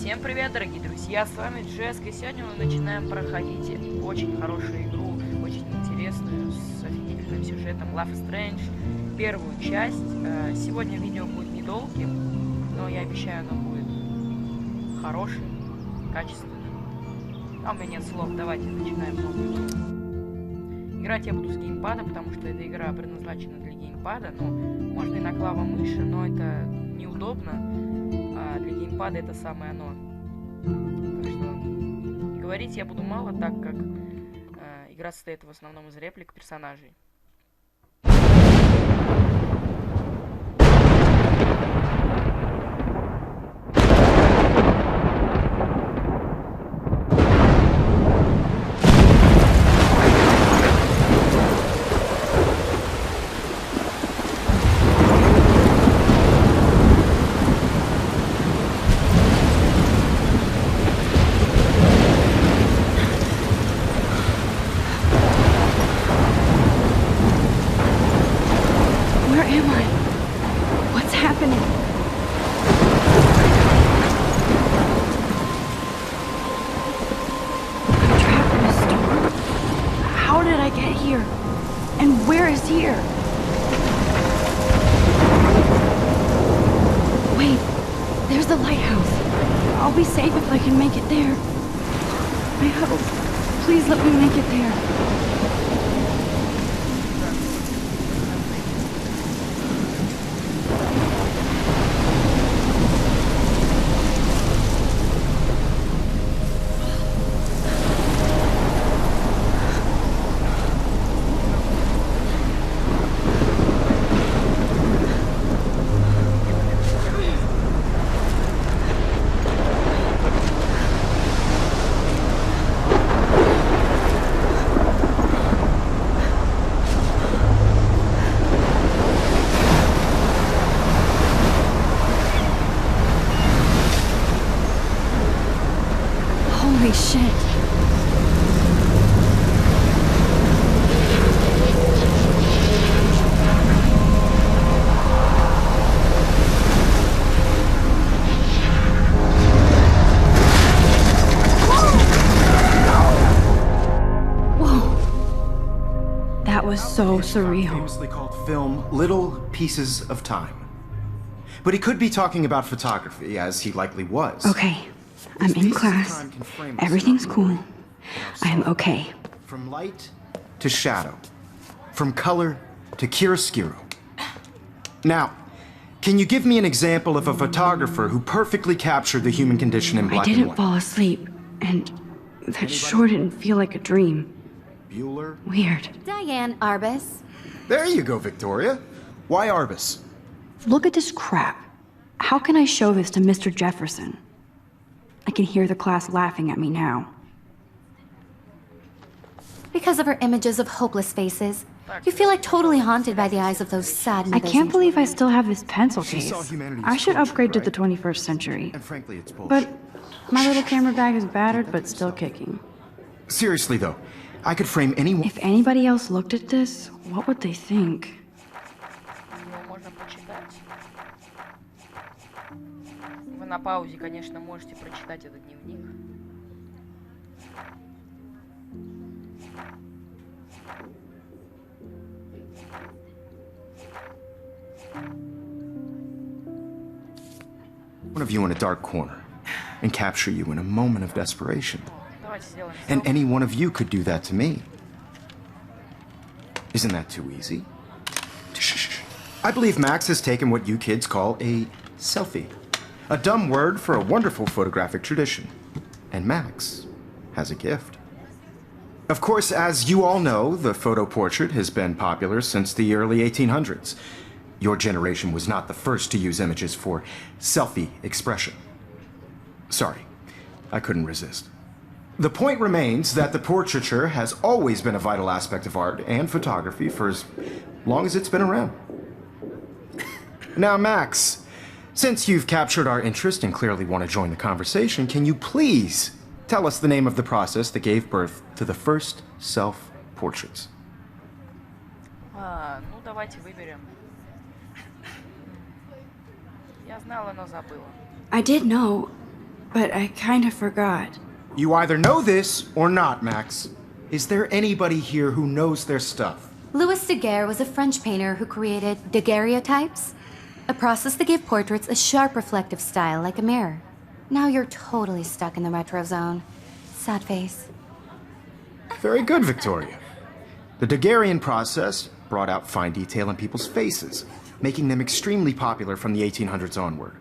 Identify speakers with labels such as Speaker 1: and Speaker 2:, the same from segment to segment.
Speaker 1: Всем привет, дорогие друзья, с вами Джеска, и сегодня мы начинаем проходить очень хорошую игру, очень интересную, с офигительным сюжетом Life is Strange, первую часть. Сегодня видео будет недолгим, но я обещаю, оно будет хорошим, качественным. А у меня нет слов, давайте начинаем новую игру. Играть я буду с геймпада, потому что эта игра предназначена для геймпада, но можно и на клавомыши, но это неудобно. Для геймпада это самое оно. Так что говорить я буду мало, так как игра состоит в основном из реплик персонажей.
Speaker 2: Wait, there's the lighthouse. I'll be safe if I can make it there. I hope. Please let me make it there. Holy shit. Whoa. That was so surreal.
Speaker 3: Famously called film Little Pieces of Time. But he could be talking about photography, as he likely was.
Speaker 2: Okay. I'm in class. Everything's cool. I am okay.
Speaker 3: From light to shadow. From color to chiaroscuro. Now, can you give me an example of a photographer who perfectly captured the human condition in black and
Speaker 2: white? I didn't
Speaker 3: white?
Speaker 2: fall asleep, and that sure didn't feel like a dream.
Speaker 3: Bueller?
Speaker 2: Weird.
Speaker 4: Diane Arbus.
Speaker 3: There you go, Victoria. Why Arbus?
Speaker 2: Look at this crap. How can I show this to Mr. Jefferson? I can hear the class laughing at me now.
Speaker 4: Because of her images of hopeless faces, you feel like totally haunted by the eyes of those sad
Speaker 2: I
Speaker 4: mothers.
Speaker 2: can't believe I still have this pencil
Speaker 3: She
Speaker 2: case.
Speaker 3: saw humanity
Speaker 2: I
Speaker 3: as
Speaker 2: should
Speaker 3: culture,
Speaker 2: upgrade to the
Speaker 3: right?
Speaker 2: 21st century.
Speaker 3: And frankly, it's bullshit.
Speaker 2: But my little camera bag is battered but still kicking.
Speaker 3: Seriously, though, I could frame anyone.
Speaker 2: If anybody else looked at this, what would they think?
Speaker 1: Можно почитать. Вы на паузе, конечно, можете прочитать этот дневник.
Speaker 3: One of you in a dark corner and capture you in a moment of desperation.
Speaker 1: Давайте сделаем.
Speaker 3: And any one of you could do that to me. Isn't that too easy? Shh. I believe Max has taken what you kids call a selfie. A dumb word for a wonderful photographic tradition. And Max has a gift. Of course, as you all know, the photo portrait has been popular since the early 1800s. Your generation was not the first to use images for selfie expression. Sorry, I couldn't resist. The point remains that the portraiture has always been a vital aspect of art and photography for as long as it's been around. Now, Max, since you've captured our interest and clearly want to join the conversation, can you please tell us the name of the process that gave birth to the first self-portraits?
Speaker 1: Ну, давайте выберем. Я знала, но забыла.
Speaker 2: I did know. but I kind of forgot.
Speaker 3: You either know this or not, Max. Is there anybody here who knows their stuff?
Speaker 4: Louis Daguerre was a French painter who created daguerreotypes, a process that gave portraits a sharp reflective style like a mirror. Now you're totally stuck in the retro zone. Sad face.
Speaker 3: Very good, Victoria. The Daguerrean process brought out fine detail in people's faces, making them extremely popular from the 1800s onward.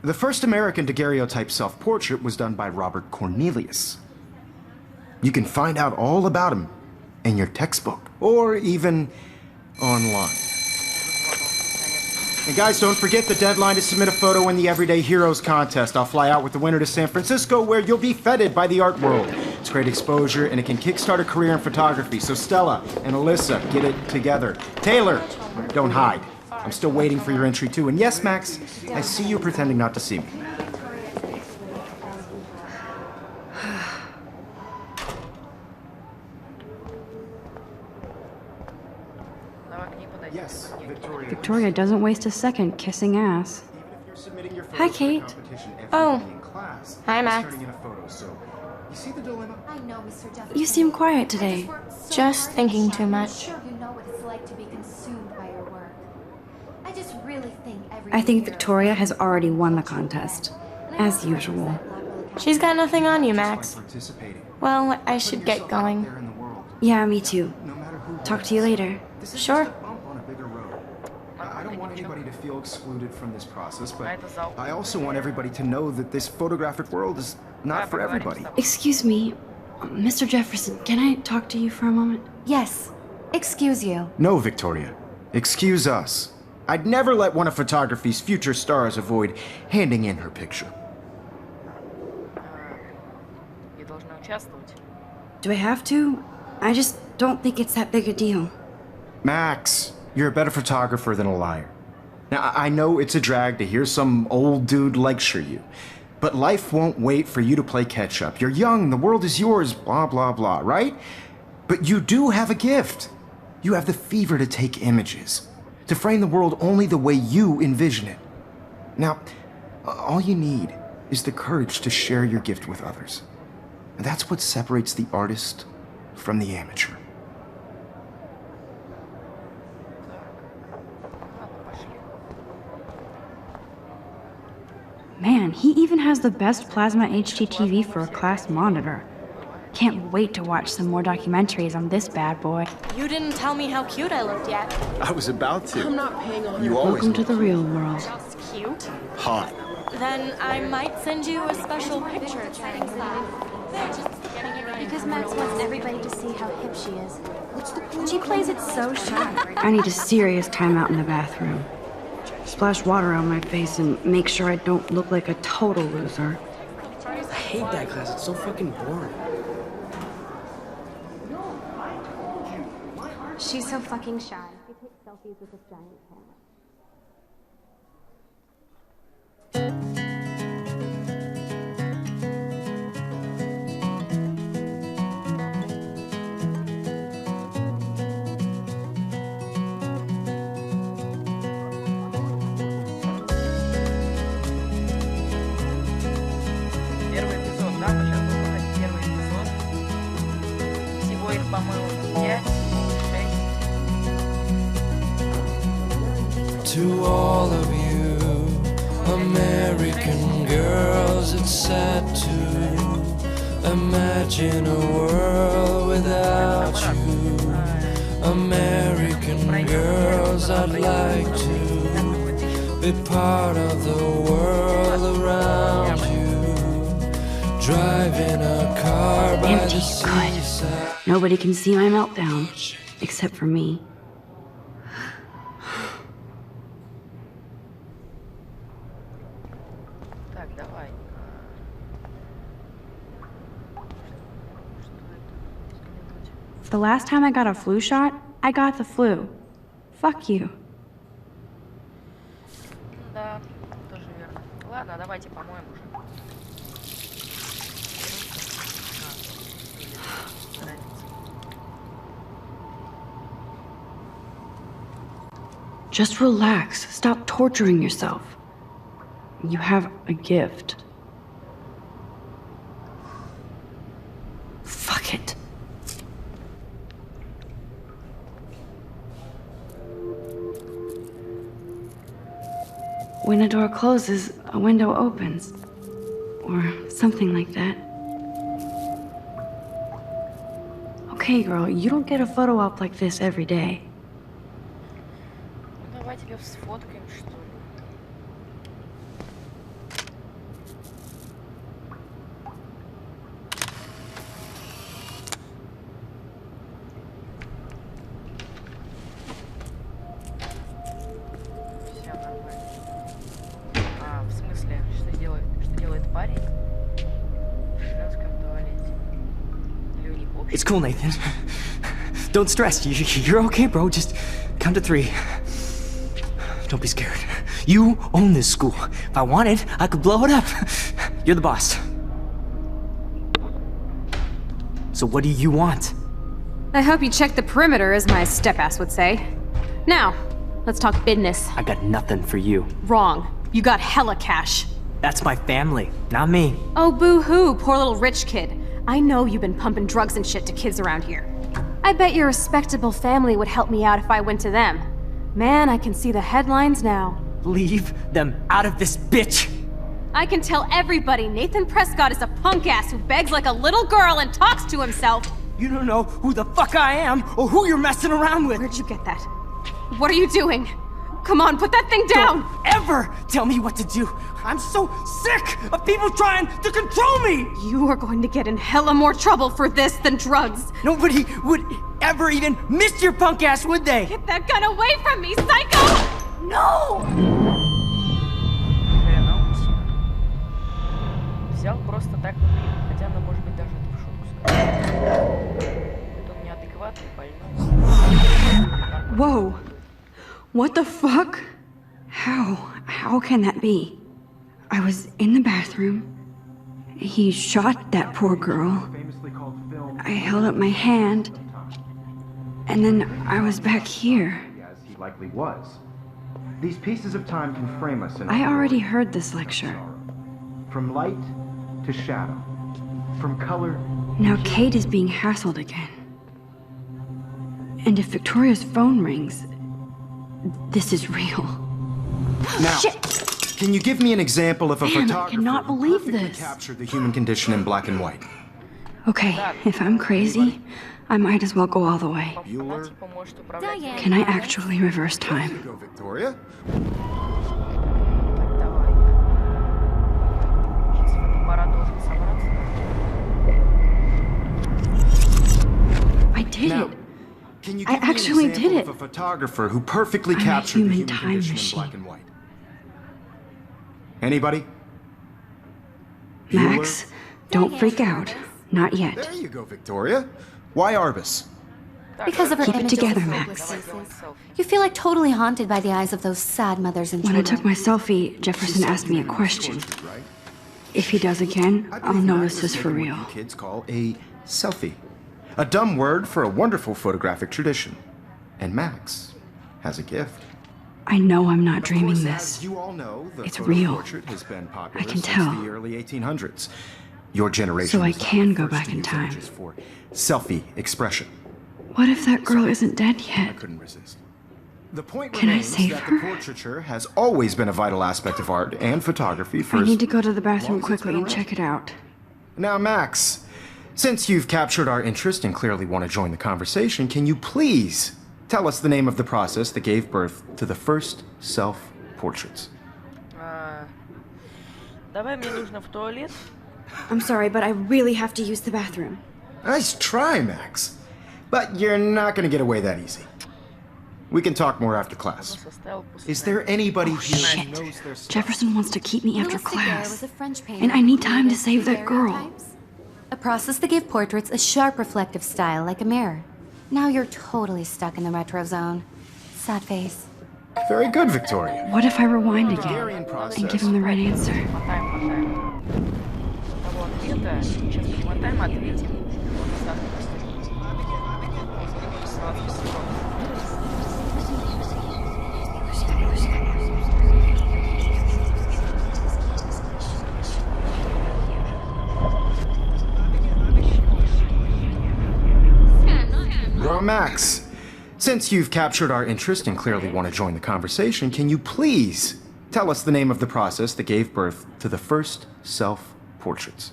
Speaker 3: The first American daguerreotype self-portrait was done by Robert Cornelius. You can find out all about him in your textbook, or even online. And guys, don't forget the deadline to submit a photo in the Everyday Heroes contest. I'll fly out with the winner to San Francisco, where you'll be feted by the art world. It's great exposure, and it can kickstart a career in photography. So Stella and Alyssa, get it together. Taylor, don't hide. I'm still waiting for your entry too. And yes, Max, I see you pretending not to see me. Yes, Victoria.
Speaker 2: Victoria doesn't waste a second kissing ass. Hi, Kate.
Speaker 5: Oh. Hi, Max.
Speaker 3: You see the dilemma?
Speaker 4: I know, Mr. Duffy.
Speaker 2: You seem quiet today.
Speaker 5: Just thinking too
Speaker 4: I'm
Speaker 5: much.
Speaker 4: sure you know what it's like to be consumed by your work. I just really think
Speaker 2: I think Victoria has already won the contest, as usual.
Speaker 5: She's got nothing on you, Max. Well, I should get going.
Speaker 2: Yeah, me too. Talk to you later.
Speaker 5: Sure.
Speaker 3: I don't want anybody to feel excluded from this process, but I also want everybody to know that this photographic world is not for everybody.
Speaker 2: Excuse me, Mr. Jefferson, can I talk to you for a moment?
Speaker 4: Yes. Excuse you.
Speaker 3: No, Victoria. Excuse us. I'd never let one of photography's future stars avoid handing in her picture.
Speaker 2: Do I have to? I just don't think it's that big a deal.
Speaker 3: Max, you're a better photographer than a liar. Now, I know it's a drag to hear some old dude lecture you, but life won't wait for you to play catch-up. You're young, the world is yours, blah, blah, blah, right? But you do have a gift. You have the fever to take images, to frame the world only the way you envision it. Now, all you need is the courage to share your gift with others. And that's what separates the artist from the amateur.
Speaker 2: Man, he even has the best plasma HDTV for a class monitor. Can't wait to watch some more documentaries on this bad boy.
Speaker 5: You didn't tell me how cute I looked yet.
Speaker 3: I was about to.
Speaker 5: I'm not paying on
Speaker 3: You always
Speaker 2: Welcome to the real world.
Speaker 5: Just cute.
Speaker 3: hot.
Speaker 5: Then I might send you a special picture.
Speaker 4: Because Max wants everybody to see how hip she is. She plays it so shy.
Speaker 2: I need a serious timeout in the bathroom. Splash water on my face and make sure I don't look like a total loser.
Speaker 6: I hate that class. It's so fucking boring.
Speaker 7: She's so fucking shy. She takes selfies with this giant camera.
Speaker 1: Первый эпизод, да? Мы сейчас будем смотреть первый эпизод. Всего их, по-моему, 5, 6.
Speaker 8: To all of you American girls, it's sad to imagine a world without you. American girls, I'd like to be part of the world around you. Driving a car by the
Speaker 2: Empty,
Speaker 8: seaside.
Speaker 2: good. Nobody can see my meltdown, except for me.
Speaker 1: Так, давай.
Speaker 2: The last time I got a flu shot, I got the flu. Fuck you.
Speaker 1: Да, тоже верно. Ладно, давайте помоем уже.
Speaker 2: Just relax. Stop torturing yourself. You have a gift. when a door closes, a window opens. Or something like that. Okay, girl, you don't get a photo op like this every day.
Speaker 1: Ну давай тебя сфоткаем, что ли. Все нормально. А, в смысле, что делает парень в женском туалете? Или у них общий?
Speaker 6: It's cool, Nathan. Don't stress. You're okay, bro. Just count to 3. Don't be scared. You own this school. If I wanted, I could blow it up. You're the boss. So what do you want?
Speaker 9: I hope you checked the perimeter, as my step-ass would say. Now, let's talk business.
Speaker 6: I got nothing for you.
Speaker 9: Wrong. You got hella cash.
Speaker 6: That's my family, not me.
Speaker 9: Oh, boo-hoo, poor little rich kid. I know you've been pumping drugs and shit to kids around here. I bet your respectable family would help me out if I went to them. Man, I can see the headlines now.
Speaker 6: Leave them out of this bitch!
Speaker 9: I can tell everybody Nathan Prescott is a punk-ass who begs like a little girl and talks to himself.
Speaker 6: You don't know who the fuck I am or who you're messing around with.
Speaker 9: Where'd you get that? What are you doing? Come on, put that thing down!
Speaker 6: Don't ever tell me what to do. I'm so sick of people trying to control me!
Speaker 9: You are going to get in hella more trouble for this than drugs.
Speaker 6: Nobody would ever even miss your punk ass, would they?
Speaker 9: Get that gun away from me, psycho! No!
Speaker 1: Хрена он себе. Взял просто так убил. Хотя она, может быть, даже это в шутку сказала. Это он неадекватный, больной.
Speaker 2: Whoa! What the fuck? How can that be? I was in the bathroom. He shot that poor girl. I held up my hand. And then I was back here.
Speaker 3: As he likely was. These pieces of time can frame us in
Speaker 2: I already heard this lecture.
Speaker 3: From light to shadow. From color.
Speaker 2: Now Kate is being hassled again. And if Victoria's phone rings, this is real.
Speaker 3: Now,
Speaker 2: Shit!
Speaker 3: can you give me an example of a
Speaker 2: Man, I
Speaker 3: photographer
Speaker 2: cannot
Speaker 3: who
Speaker 2: believe
Speaker 3: perfectly
Speaker 2: this.
Speaker 3: captured the human condition in black and white?
Speaker 2: Okay, if I'm crazy, I might as well go all the way.
Speaker 1: Она типа может управлять.
Speaker 2: Can I actually reverse time?
Speaker 3: Go, Victoria.
Speaker 1: Так, давай. Сейчас фотоаппарат должен собраться.
Speaker 2: I did
Speaker 3: Now,
Speaker 2: it!
Speaker 3: can you
Speaker 2: I
Speaker 3: give me an
Speaker 2: actually
Speaker 3: example
Speaker 2: did
Speaker 3: of
Speaker 2: it.
Speaker 3: a photographer who perfectly
Speaker 2: I'm a
Speaker 3: captured the
Speaker 2: human
Speaker 3: human
Speaker 2: time
Speaker 3: condition
Speaker 2: machine.
Speaker 3: in black and white? Anybody?
Speaker 2: Max, don't freak out. Not yet.
Speaker 3: There you go, Victoria. Why Arbus?
Speaker 4: Because of her
Speaker 2: Keep it
Speaker 4: images
Speaker 2: together,
Speaker 4: of
Speaker 2: Max.
Speaker 4: hopeless
Speaker 1: Давай
Speaker 4: faces.
Speaker 1: селфи.
Speaker 4: You feel like totally haunted by the eyes of those sad mothers and
Speaker 2: When I
Speaker 4: children.
Speaker 2: took my selfie, Jefferson asked me a question.
Speaker 3: Right?
Speaker 2: If he does again,
Speaker 3: I
Speaker 2: I'll
Speaker 3: believe
Speaker 2: know
Speaker 3: Max
Speaker 2: this is for
Speaker 3: making
Speaker 2: real.
Speaker 3: what you kids call a selfie. A dumb word for a wonderful photographic tradition. And Max has a gift.
Speaker 2: I know I'm not
Speaker 3: Of
Speaker 2: dreaming
Speaker 3: course,
Speaker 2: this.
Speaker 3: as you all know, the
Speaker 2: It's
Speaker 3: photo
Speaker 2: real.
Speaker 3: portrait has been popular
Speaker 2: I can
Speaker 3: since
Speaker 2: tell.
Speaker 3: the early 1800s. Your generation
Speaker 2: So I
Speaker 3: was the
Speaker 2: can go
Speaker 3: first
Speaker 2: back
Speaker 3: to
Speaker 2: in
Speaker 3: use
Speaker 2: time.
Speaker 3: images for selfie expression.
Speaker 2: What if that girl isn't dead
Speaker 3: I
Speaker 2: yet?
Speaker 3: couldn't resist. The point
Speaker 2: Can I
Speaker 3: remains
Speaker 2: save
Speaker 3: that
Speaker 2: her?
Speaker 3: the portraiture has always been a vital aspect of art and photography for
Speaker 2: I
Speaker 3: as
Speaker 2: need to go to the bathroom
Speaker 3: long as it's
Speaker 2: quickly
Speaker 3: been
Speaker 2: and check it out.
Speaker 3: Now, Max, since you've captured our interest and clearly want to join the conversation, can you please tell us the name of the process that gave birth to the first self-portraits?
Speaker 1: Давай, мне нужно в туалет.
Speaker 2: I'm sorry, but I really have to use the bathroom.
Speaker 3: Nice try, Max. But you're not going to get away that easy. We can talk more after class.
Speaker 1: Составил после.
Speaker 3: Is there anybody here who
Speaker 2: Shit.
Speaker 3: knows their stuff?
Speaker 2: Jefferson wants to keep me after
Speaker 4: Louis Daguerre
Speaker 2: class.
Speaker 4: was a French painter
Speaker 2: And I need time to
Speaker 4: who
Speaker 2: save that
Speaker 4: created
Speaker 2: girl.
Speaker 4: daguerreotypes, a process that gave portraits a sharp reflective style like a mirror. Now you're totally stuck in the retro zone. Sad face.
Speaker 3: Very good, Victoria.
Speaker 2: What if I rewind
Speaker 3: Daguerrean
Speaker 2: again and give him the right answer?
Speaker 1: Мотаем. Того ответа. Сейчас перемотаем, ответим.
Speaker 3: Well, Max, since you've captured our interest and clearly want to join the conversation, can you please Tell us the name of the process that gave birth to the first self-portraits.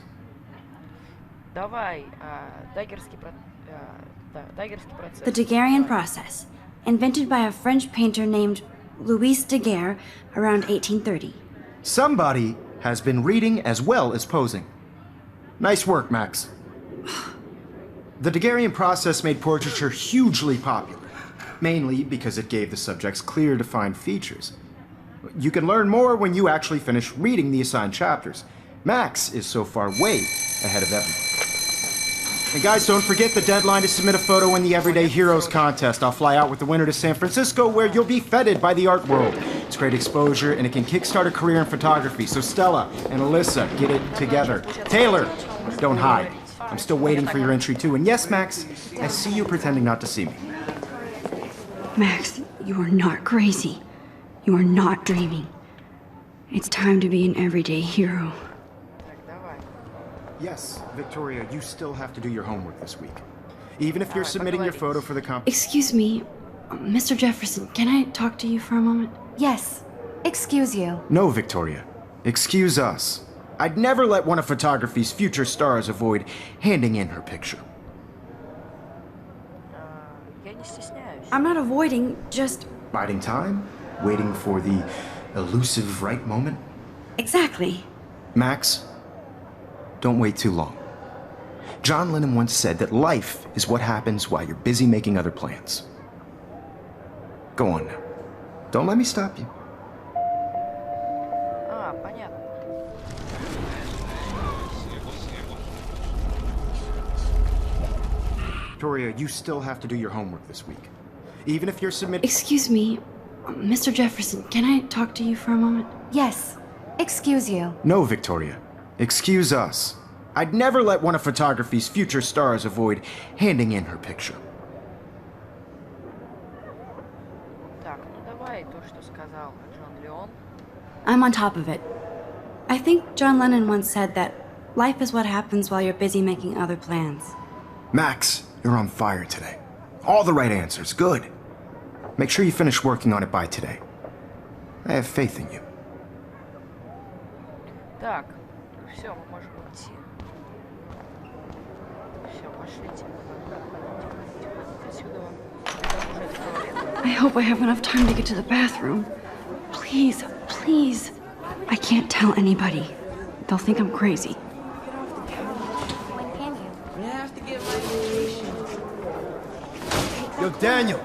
Speaker 1: Давай, даггерский процесс.
Speaker 2: The Daguerrean process, invented by a French painter named Louis Daguerre around 1830.
Speaker 3: Somebody has been reading as well as posing. Nice work, Max. The Daguerrean process made portraiture hugely popular, mainly because it gave the subjects clear, defined features. You can learn more when you actually finish reading the assigned chapters. Max is so far way ahead of everyone. And guys, don't forget the deadline to submit a photo in the Everyday Heroes contest. I'll fly out with the winner to San Francisco, where you'll be feted by the art world. It's great exposure, and it can kickstart a career in photography. So Stella and Alyssa, get it together. Taylor, don't hide. I'm still waiting for your entry too. And yes, Max, I see you pretending not to see me.
Speaker 2: Max, you are not crazy. You are not dreaming. It's time to be an everyday hero.
Speaker 3: Yes, Victoria, you still have to do your homework this week. Even if you're submitting your photo for the competition.
Speaker 2: Excuse me, Mr. Jefferson, can I talk to you for a moment?
Speaker 4: Yes. Excuse you.
Speaker 3: No, Victoria. Excuse us. I'd never let one of photography's future stars avoid handing in her picture.
Speaker 2: I'm not avoiding, just...
Speaker 3: Biding time? Waiting for the elusive right moment?
Speaker 2: Exactly.
Speaker 3: Max, don't wait too long. John Lennon once said that life is what happens while you're busy making other plans. Go on now. Don't let me stop you.
Speaker 1: Понятно.
Speaker 3: Victoria, you still have to do your homework this week. Even if you're submitting...
Speaker 2: Excuse me, Mr. Jefferson, can I talk to you for a moment?
Speaker 4: Yes. Excuse you.
Speaker 3: No, Victoria. Excuse us. I'd never let one of photography's future stars avoid handing in her picture.
Speaker 1: Так, ну давай то, что сказал Джон Леон.
Speaker 2: I'm on top of it. I think John Lennon once said that life is what happens while you're busy making other plans.
Speaker 3: Max, you're on fire today. All the right answers. Good. Make sure you finish working on it by today. I have faith in you.
Speaker 1: Так, все, мы можем идти. Все, пошлите. Отсюда. Там уже туалет.
Speaker 2: I hope I have enough time to get to the bathroom. Please, please. I can't tell anybody. They'll think I'm crazy.
Speaker 4: When can you?
Speaker 10: Yo, Daniel,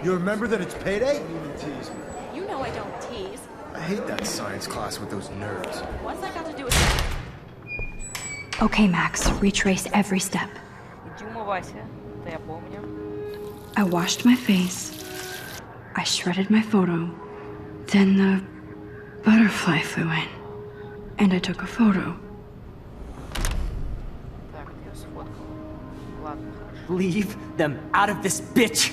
Speaker 10: you remember that it's payday?
Speaker 5: You know I don't tease.
Speaker 10: I hate that science class with those nerds.
Speaker 5: What's that got to do with...
Speaker 2: Okay, Max, retrace every step.
Speaker 1: Иди умывайся. Это я помню.
Speaker 2: I washed my face. I shredded my photo. Then the butterfly flew in. And I took a photo.
Speaker 1: Так, я сфоткал. Ладно, хорошо.
Speaker 6: Leave them out of this bitch!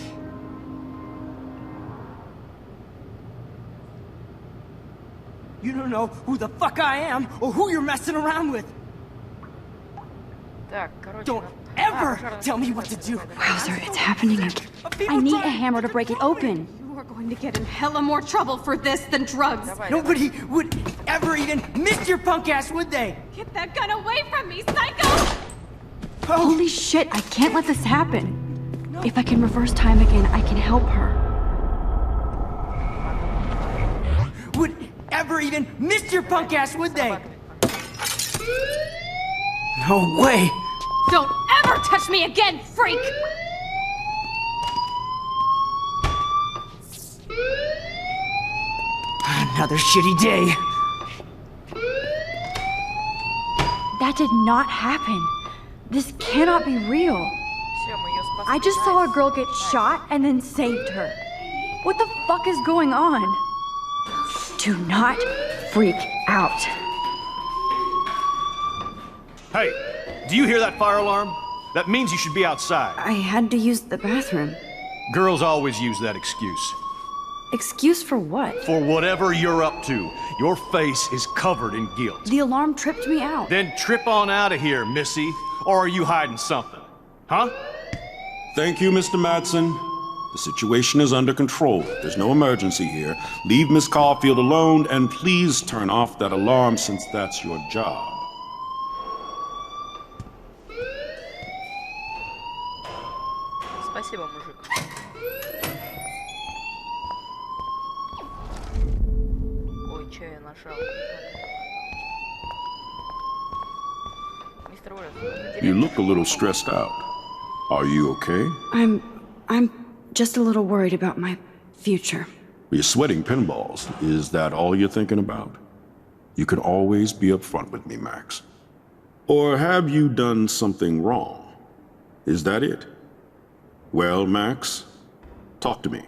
Speaker 6: You don't know who the fuck I am or who you're messing around with.
Speaker 1: Так, короче...
Speaker 6: Don't ever tell me what to do.
Speaker 2: Wowzer, it's happening again. I need a hammer to break it open.
Speaker 9: You are going to get in hella more trouble for this than drugs.
Speaker 6: Nobody would ever even miss your punk ass, would they?
Speaker 9: Get that gun away from me, psycho!
Speaker 2: Holy shit, I can't let this happen. If I can reverse time again, I can help her.
Speaker 6: Would ever even miss your punk ass, would they? No way!
Speaker 9: Don't ever touch me again, freak!
Speaker 6: Another shitty day.
Speaker 2: That did not happen. This cannot be real.
Speaker 1: Все, мы ее спасли.
Speaker 2: I just saw a girl get shot and then saved her. What the fuck is going on? Do not freak out.
Speaker 11: Hey, do you hear that fire alarm? That means you should be outside.
Speaker 2: I had to use the bathroom.
Speaker 11: Girls always use that excuse.
Speaker 2: Excuse for what?
Speaker 11: For whatever you're up to, your face is covered in guilt.
Speaker 2: The alarm tripped me out.
Speaker 11: Then trip on out of here, Missy. Or are you hiding something? Huh?
Speaker 12: Thank you, Mr. Madsen. The situation is under control. There's no emergency here. Leave Miss Caulfield alone, and please turn off that alarm since that's your job.
Speaker 1: Спасибо, мужик. Ой, че я нажал? Мистер Уэллс.
Speaker 12: You look a little stressed out. Are you okay?
Speaker 2: I'm just a little worried about my future.
Speaker 12: You're sweating pinballs. Is that all you're thinking about? You can always be upfront with me, Max. Or have you done something wrong? Is that it? Well, Max, talk to me.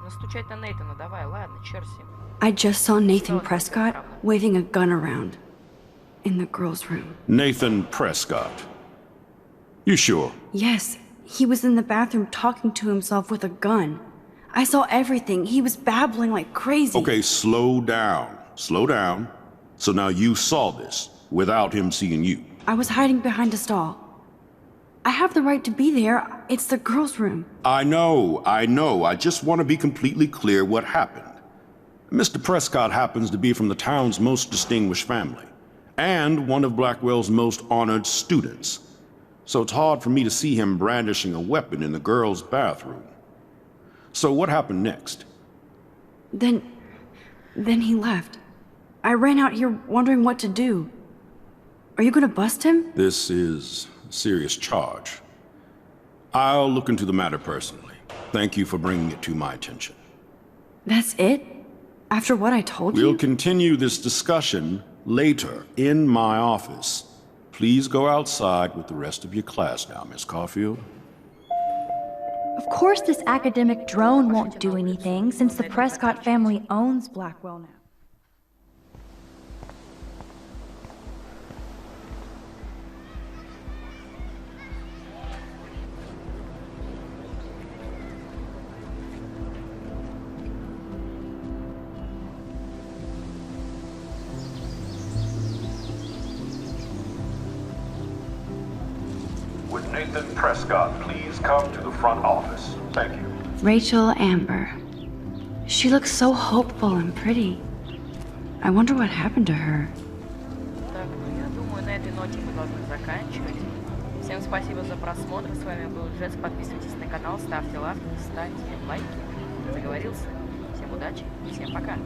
Speaker 1: Настучать на Нейтана, давай, ладно, черт с ним.
Speaker 2: I just saw Nathan Prescott waving a gun around in the girls' room.
Speaker 12: Nathan Prescott. You sure?
Speaker 2: Yes, he was in the bathroom talking to himself with a gun. I saw everything. He was babbling like crazy.
Speaker 12: Okay, slow down. Slow down. So now you saw this without him seeing you.
Speaker 2: I was hiding behind a stall. I have the right to be there. It's the girls' room.
Speaker 12: I know. I just want to be completely clear what happened. Mr. Prescott happens to be from the town's most distinguished family, and one of Blackwell's most honored students. So it's hard for me to see him brandishing a weapon in the girls' bathroom. So what happened next?
Speaker 2: Then he left. I ran out here wondering what to do. Are you gonna bust him?
Speaker 12: This is a serious charge. I'll look into the matter personally. Thank you for bringing it to my attention.
Speaker 2: That's it? After what I told you?
Speaker 12: We'll continue this discussion later in my office. Please go outside with the rest of your class now, Miss Caulfield.
Speaker 13: Of course this academic drone won't do anything since the Prescott family owns Blackwell now.
Speaker 12: Would Nathan Prescott please come to the front office? Thank you.
Speaker 2: Rachel Amber. She looks so hopeful and pretty. I wonder what happened to her.
Speaker 1: Так, ну я думаю, на этой ноте мы должны заканчивать. Всем спасибо за просмотр. С вами был Джесс. Подписывайтесь на канал, ставьте лайки, заговорился. Всем удачи, всем пока.